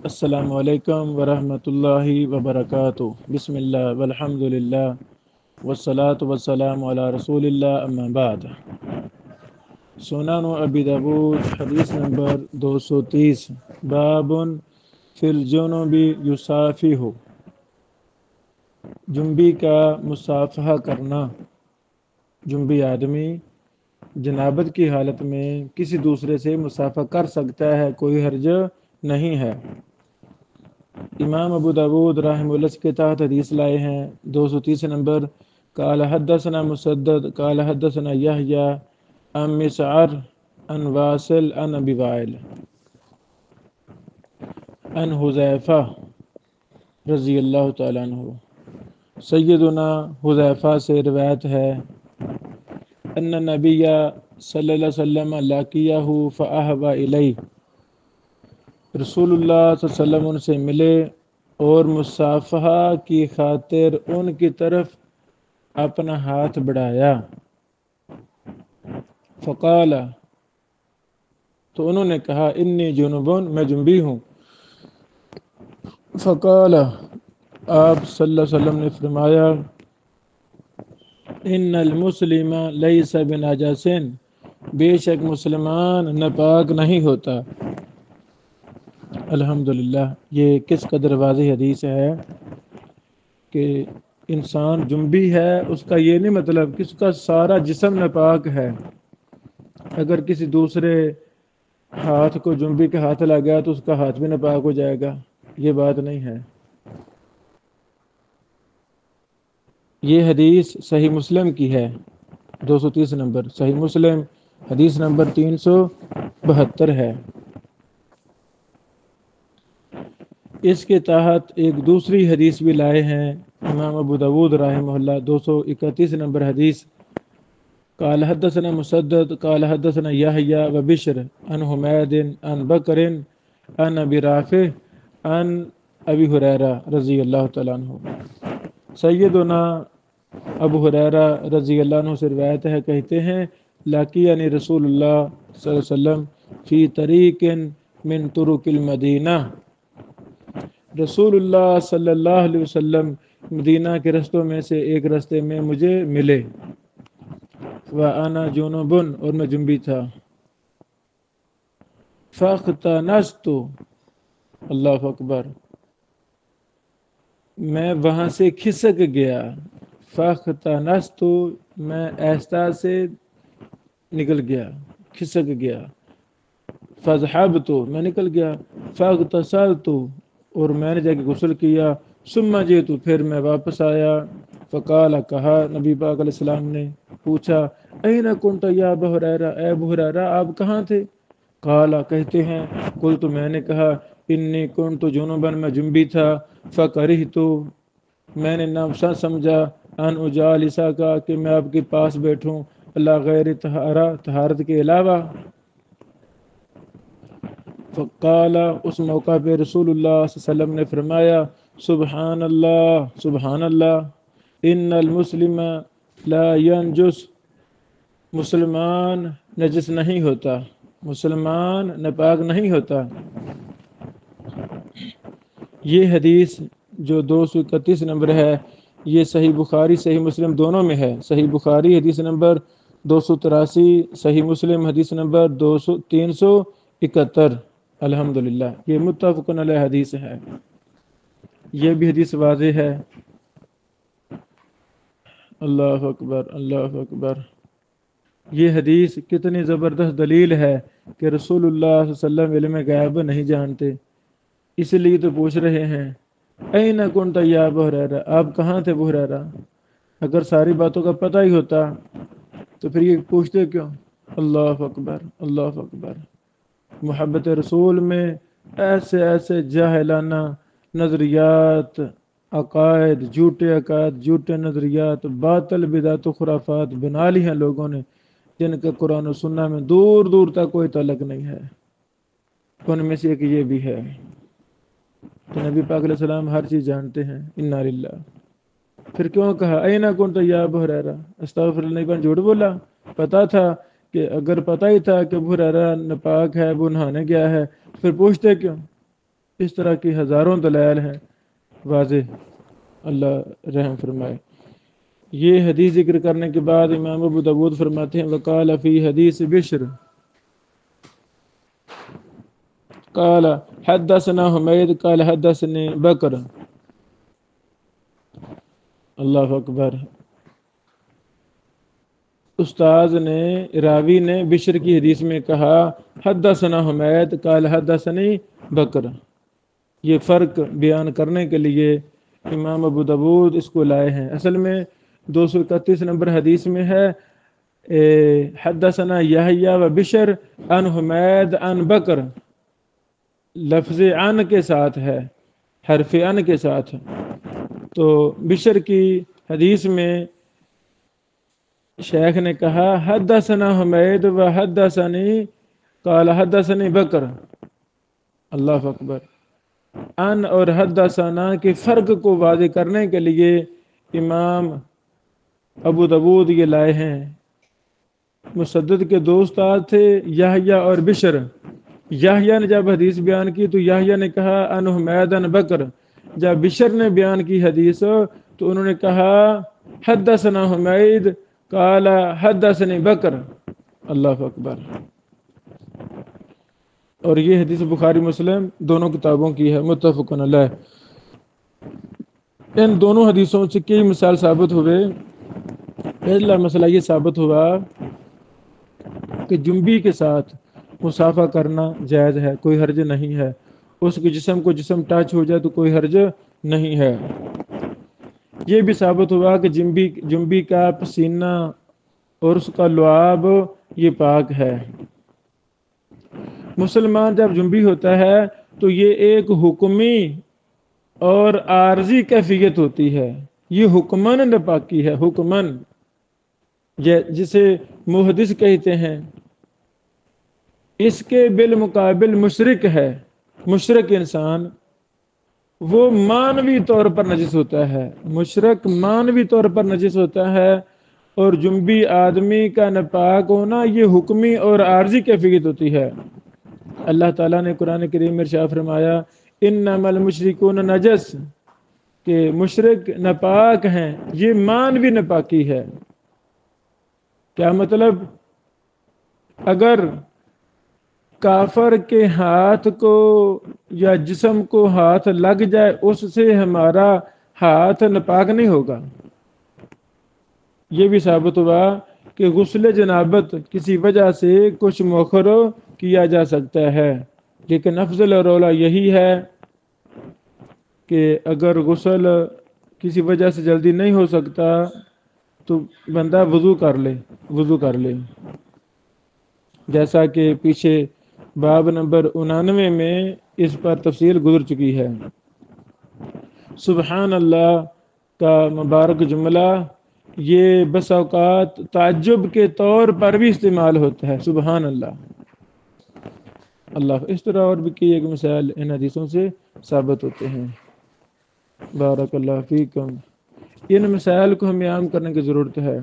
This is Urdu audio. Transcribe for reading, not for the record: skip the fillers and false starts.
السلام علیکم ورحمۃ اللہ وبرکاتہ۔ بسم اللہ والحمد للہ والصلاة والسلام علی رسول اللہ، اما بعد۔ سنن ابی داؤد حدیث نمبر 230، باب فی الجنوب یصافح، جنبی کا مصافحہ کرنا۔ جنبی آدمی جنابت کی حالت میں کسی دوسرے سے مصافحہ کر سکتا ہے، کوئی حرج نہیں ہے۔ امام ابو داؤد رحمہ اللہ کے تحت حدیث لائے ہیں 230 نمبر۔ قال حدثنا مسدد قال حدثنا یحییٰ عن مسعر عن واصل عن ابی وائل عن حذیفہ رضی اللہ تعالیٰ عنہ، سیدنا حذیفہ سے روایت ہے، ان نبی صلی اللہ علیہ وسلم لاقیہ فاہوی الیہ، رسول اللہ صلی اللہ علیہ وسلم ان سے ملے اور مصافحہ کی خاطر ان کی طرف اپنا ہاتھ بڑھایا۔ فقال، تو انہوں نے کہا، انی جنوبن، میں جنبی ہوں۔ فقال، آپ صلی اللہ علیہ وسلم نے فرمایا، ان المسلم لیس بنجس، بے شک مسلمان ناپاک نہیں ہوتا۔ الحمدللہ، یہ کس قدر واضح حدیث ہے کہ انسان جنبی ہے، اس کا یہ نہیں مطلب کہ اس کا سارا جسم ناپاک ہے۔ اگر کسی دوسرے ہاتھ کو جنبی کے ہاتھ لگ گیا تو اس کا ہاتھ بھی ناپاک ہو جائے گا، یہ بات نہیں ہے۔ یہ حدیث صحیح مسلم کی ہے، 230 نمبر صحیح مسلم، حدیث نمبر 372 ہے۔ اس کے تحت ایک دوسری حدیث بھی لائے ہیں امام ابو داؤد رحمہ اللہ، 231 نمبر حدیث۔ قال حدثنا مسدد قال حدثنا یحییٰ وبشر عن حمید عن بکر عن ابی رافع عن ابی ہریرہ رضی اللہ تعالیٰ عنہ، سیدنا ابو ہریرہ رضی اللہ عنہ سے روایت ہے، کہتے ہیں، لاقیانی رسول اللہ صلی اللہ علیہ وسلم فی طریق من طرق المدینہ، رسول اللہ صلی اللہ علیہ وسلم مدینہ کے رستوں میں سے ایک رستے میں مجھے ملے، وَأَنَا جُنُبٌ، اور میں جنبی تھا، فَاخْتَنَسْتُ، اللہ اکبر، میں وہاں سے کھسک گیا، فَاخْتَنَسْتُ، میں آہستہ سے نکل گیا، کھسک گیا، فَذْهَبْتُ، میں نکل گیا، فَاغْتَسَلْتُ، اور میں نے جا کے غسل کیا، ثم جئت، پھر میں واپس آیا، فقال، کہا نبی پاک علیہ السلام نے، پوچھا، این کنت یا ابا ہریرہ، اے ابو ہریرہ آپ کہاں تھے؟ قال، کہتے ہیں، قلت، میں نے کہا، انی کنت جنوبا، میں جنبی تھا، فکرہت، میں نے ناپسند سمجھا، ان اجالسا کا، کہ میں آپ کے پاس بیٹھوں، اللہ غیر طہارت کے علاوہ۔ فقال، اس موقع پہ رسول اللہ صلی اللہ علیہ وسلم نے فرمایا، سبحان اللہ، سبحان اللہ، ان المسلم لا ینجس، مسلمان نجس نہیں ہوتا، مسلمان ناپاک نہیں ہوتا۔ یہ حدیث جو 231 نمبر ہے، یہ صحیح بخاری صحیح مسلم دونوں میں ہے۔ صحیح بخاری حدیث نمبر 283، صحیح مسلم حدیث نمبر 371۔ الحمدللہ، یہ متفق علیہ حدیث ہے، یہ بھی حدیث واضح ہے۔ اللہ اکبر، اللہ اکبر، یہ حدیث کتنی زبردست دلیل ہے کہ رسول اللہ صلی اللہ علیہ وسلم علم غیب نہیں جانتے، اس لیے تو پوچھ رہے ہیں، این کنت یا ابا ہریرہ، آپ کہاں تھے ابو ہریرہ؟ اگر ساری باتوں کا پتہ ہی ہوتا تو پھر یہ پوچھتے کیوں؟ اللہ اکبر، اللہ اکبر۔ محبت رسول میں ایسے ایسے جاہلانہ نظریات، عقائد، جھوٹے نظریات، باطل بدعت و خرافات بنا لی ہیں لوگوں نے، جن کا قرآن و سنہ میں دور دور تک کوئی تعلق نہیں ہے۔ ان میں سے ایک یہ بھی ہے۔ تو نبی پاک علیہ السلام ہر چیز جانتے ہیں، انا للہ۔ پھر کیوں کہا اینا کنت یا ابو ہریرہ؟ استغفر اللہ، نبی جھوٹ بولا؟ پتا تھا کہ اگر پتہ ہی تھا کہ ابو ہریرہ ناپاک ہے، وہ نہانے گیا ہے، پھر پوچھتے کیوں؟ اس طرح کی ہزاروں دلائل ہیں واضح، اللہ رحم فرمائے۔ یہ حدیث ذکر کرنے کے بعد امام ابو داود فرماتے ہیں وقال فی حدیث بشر قال حدثنا حمید قال حدثني بکر۔ اللہ اکبر، استاذ نے، راوی نے بشر کی حدیث میں کہا حدثنا حمید قال حدثني بکر۔ یہ فرق بیان کرنے کے لیے امام ابو داود اس کو لائے ہیں۔ اصل میں 231 نمبر حدیث میں ہے حدثنا یحییٰ و بشر عن حمید عن بکر، لفظ عن کے ساتھ ہے، حرف عن کے ساتھ۔ تو بشر کی حدیث میں شیخ نے کہا حدثنا حمید و حدثنی قال حدثنی بکر۔ اللہ اکبر، ان اور حدثنا کے فرق کو واضح کرنے کے لیے امام ابو داود یہ لائے ہیں۔ مسدد کے دو استاد تھے، یحییٰ اور بشر۔ یحییٰ نے جب حدیث بیان کی تو یحییٰ نے کہا ان حمید ان بکر، جب بشر نے بیان کی حدیث تو انہوں نے کہا حدثنا حمید قال حدثني بکر۔ اللہ اکبر، اور یہ حدیث بخاری مسلم دونوں کتابوں کی ہے، متفق علیہ۔ ان دونوں حدیثوں سے کئی مثال ثابت ہوئے۔ پہلا مسئلہ یہ ثابت ہوا کہ جنبی کے ساتھ مصافحہ کرنا جائز ہے، کوئی حرج نہیں ہے۔ اس کے جسم کو جسم ٹچ ہو جائے تو کوئی حرج نہیں ہے۔ یہ بھی ثابت ہوا کہ جنبی کا پسینہ اور اس کا لعاب یہ پاک ہے۔ مسلمان جب جنبی ہوتا ہے تو یہ ایک حکمی اور عارضی کیفیت ہوتی ہے، یہ حکمن ناپاکی ہے، حکمن جسے محدث کہتے ہیں۔ اس کے بالمقابل مشرک ہے، مشرک انسان وہ مانوی طور پر نجس ہوتا ہے، مشرک مانوی طور پر نجس ہوتا ہے، اور جنبی آدمی کا ناپاک ہونا یہ حکمی اور عارضی کیفیت ہوتی ہے۔ اللہ تعالیٰ نے قرآن کریم میں ارشاد فرمایا انما المشرکون نجس، کہ مشرک ناپاک ہیں، یہ مانوی ناپاکی ہے۔ کیا مطلب؟ اگر کافر کے ہاتھ کو یا جسم کو ہاتھ لگ جائے اس سے ہمارا ہاتھ ناپاک نہیں ہوگا۔ یہ بھی ثابت ہوا کہ غسل جنابت کسی وجہ سے کچھ مؤخر کیا جا سکتا ہے، لیکن افضل اور اولیٰ یہی ہے کہ اگر غسل کسی وجہ سے جلدی نہیں ہو سکتا تو بندہ وضو کر لے، جیسا کہ پیچھے باب نمبر 99 میں اس پر تفصیل گزر چکی ہے۔ سبحان اللہ کا مبارک جملہ یہ بس اوقات تعجب کے طور پر بھی استعمال ہوتا ہے، سبحان اللہ۔ اللہ، اس طرح اور بھی کئی ایک مسائل ان حدیثوں سے ثابت ہوتے ہیں۔ بارک اللہ فیکم۔ ان مسائل کو ہمیں عام کرنے کی ضرورت ہے۔